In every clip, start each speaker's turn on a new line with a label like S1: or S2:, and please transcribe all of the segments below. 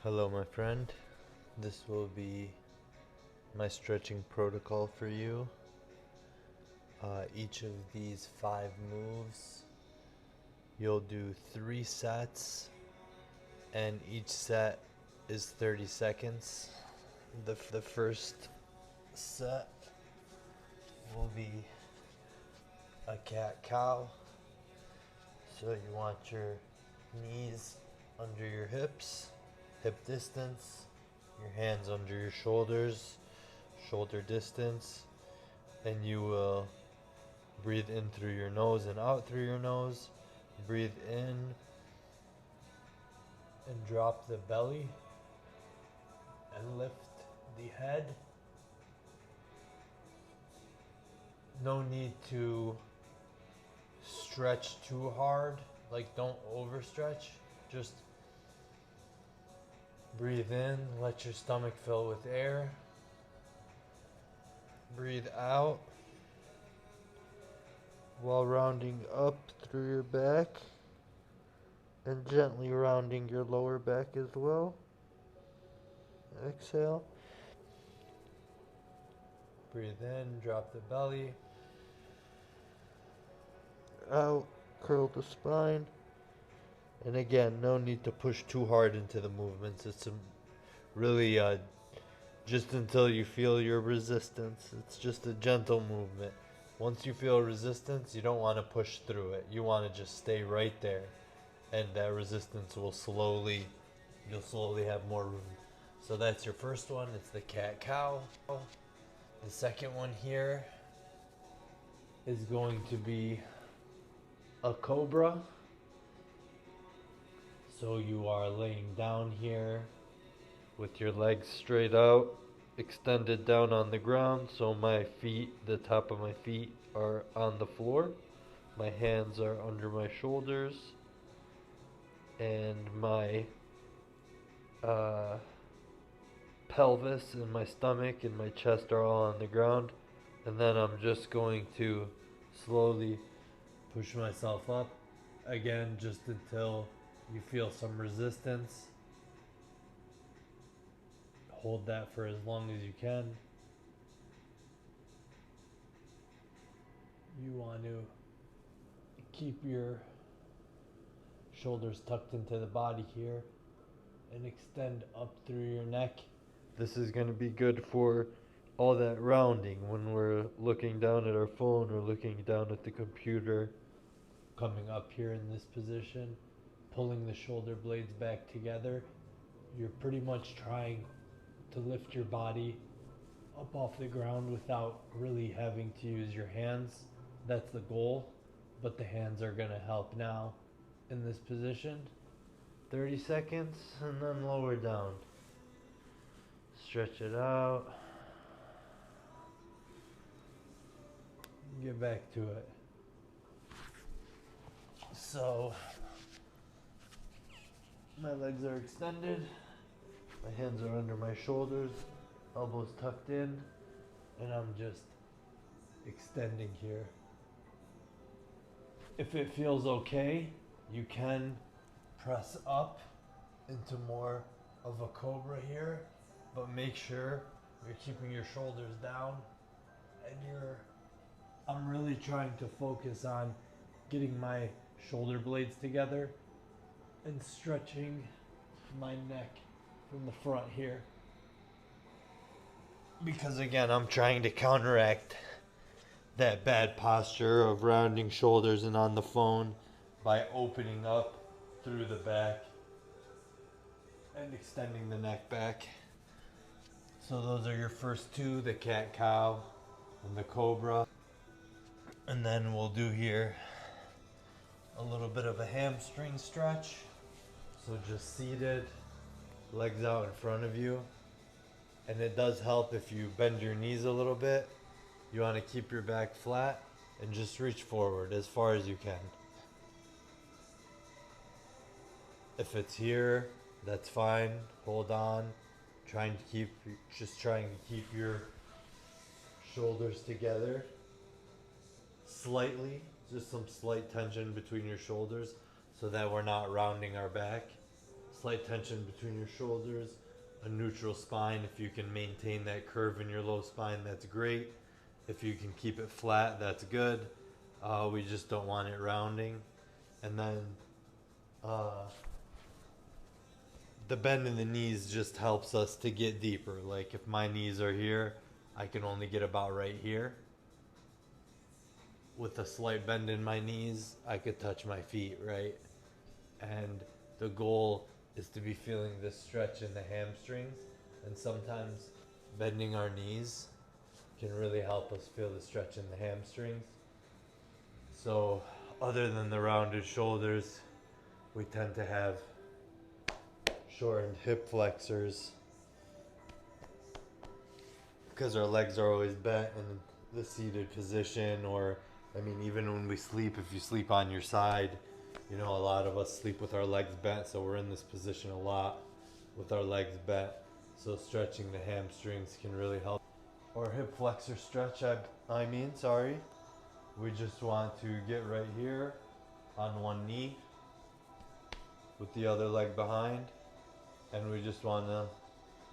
S1: Hello, my friend. This will be my stretching protocol for you. Each of these 5 moves, you'll do 3 sets, and each set is 30 seconds. The first set will be a cat cow. So you want your knees under your hips, hip distance, your hands under your shoulders, shoulder distance, and you will breathe in through your nose and out through your nose. Breathe in and drop the belly and lift the head. No need to stretch too hard, like don't overstretch. Just breathe in, let your stomach fill with air. Breathe out while rounding up through your back and gently rounding your lower back as well. Exhale. Breathe in, drop the belly. Out, curl the spine. And again, no need to push too hard into the movements. It's really just until you feel your resistance. It's just a gentle movement. Once you feel resistance, you don't want to push through it. You want to just stay right there. And that resistance will you'll slowly have more room. So that's your first one. It's the cat cow. The second one here is going to be a cobra. So you are laying down here with your legs straight out, extended down on the ground. So my feet, the top of my feet are on the floor. My hands are under my shoulders. And my pelvis and my stomach and my chest are all on the ground. And then I'm just going to slowly push myself up again, just until you feel some resistance. Hold that for as long as you can. You want to keep your shoulders tucked into the body here and extend up through your neck. This is going to be good for all that rounding when we're looking down at our phone or looking down at the computer. Coming up here in this position, pulling the shoulder blades back together. You're pretty much trying to lift your body up off the ground without really having to use your hands. That's the goal, but the hands are going to help now in this position. 30 seconds and then lower down. Stretch it out. Get back to it. So, my legs are extended. My hands are under my shoulders. Elbows tucked in. And I'm just extending here. If it feels okay, you can press up into more of a cobra here, but make sure you're keeping your shoulders down and I'm really trying to focus on getting my shoulder blades together and stretching my neck from the front here. Because again, I'm trying to counteract that bad posture of rounding shoulders and on the phone by opening up through the back and extending the neck back. So those are your first two, the cat cow and the cobra. And then we'll do here a little bit of a hamstring stretch. So just seated, legs out in front of you. And it does help if you bend your knees a little bit. You want to keep your back flat and just reach forward as far as you can. If it's here, that's fine. Hold on. Trying to keep your shoulders together slightly, just some slight tension between your shoulders so that we're not rounding our back. slight tension between your shoulders, a neutral spine. If you can maintain that curve in your low spine, that's great. If you can keep it flat, that's good. We just don't want it rounding. And then the bend in the knees just helps us to get deeper. Like if my knees are here, I can only get about right here. With a slight bend in my knees, I could touch my feet, right? And the goal is to be feeling this stretch in the hamstrings. And sometimes bending our knees can really help us feel the stretch in the hamstrings. So other than the rounded shoulders, we tend to have shortened hip flexors because our legs are always bent in the seated position. Or I mean, even when we sleep, if you sleep on your side, you know, a lot of us sleep with our legs bent, so we're in this position a lot with our legs bent. So stretching the hamstrings can really help. Or hip flexor stretch, I mean, sorry. We just want to get right here on one knee with the other leg behind, and we just want to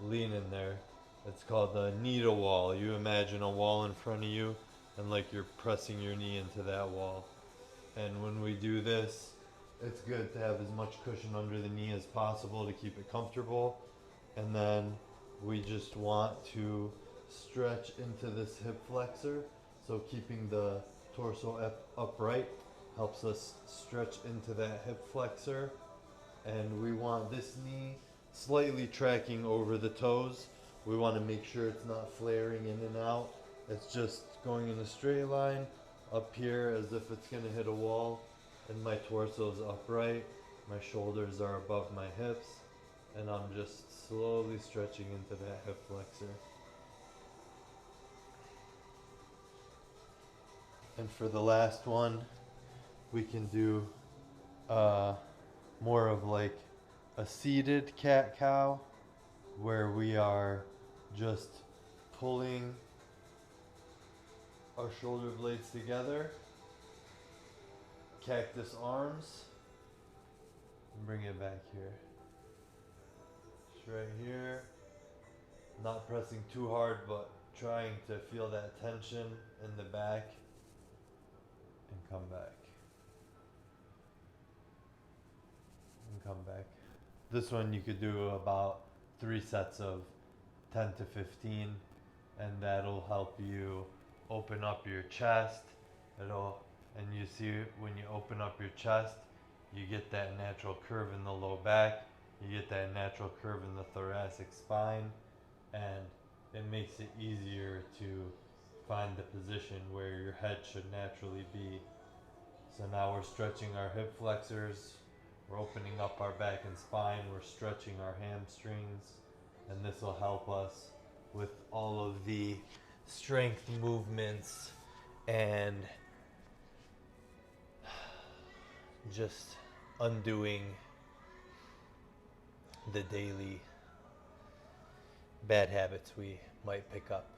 S1: lean in there. It's called the needle wall. You imagine a wall in front of you and like you're pressing your knee into that wall. And when we do this, it's good to have as much cushion under the knee as possible to keep it comfortable. And then we just want to stretch into this hip flexor. So keeping the torso upright helps us stretch into that hip flexor. And we want this knee slightly tracking over the toes. We want to make sure it's not flaring in and out. It's just going in a straight line up here as if it's going to hit a wall. And my torso is upright. My shoulders are above my hips. And I'm just slowly stretching into that hip flexor. And for the last one, we can do more of like a seated cat-cow, where we are just pulling our shoulder blades together, cactus arms, and bring it back here. Just right here. Not pressing too hard, but trying to feel that tension in the back, and come back. And come back. This one you could do about 3 sets of 10 to 15, and that'll help you open up your chest. And you see when you open up your chest, you get that natural curve in the low back, you get that natural curve in the thoracic spine, and it makes it easier to find the position where your head should naturally be. So now we're stretching our hip flexors, we're opening up our back and spine, we're stretching our hamstrings, and this will help us with all of the strength movements and just undoing the daily bad habits we might pick up.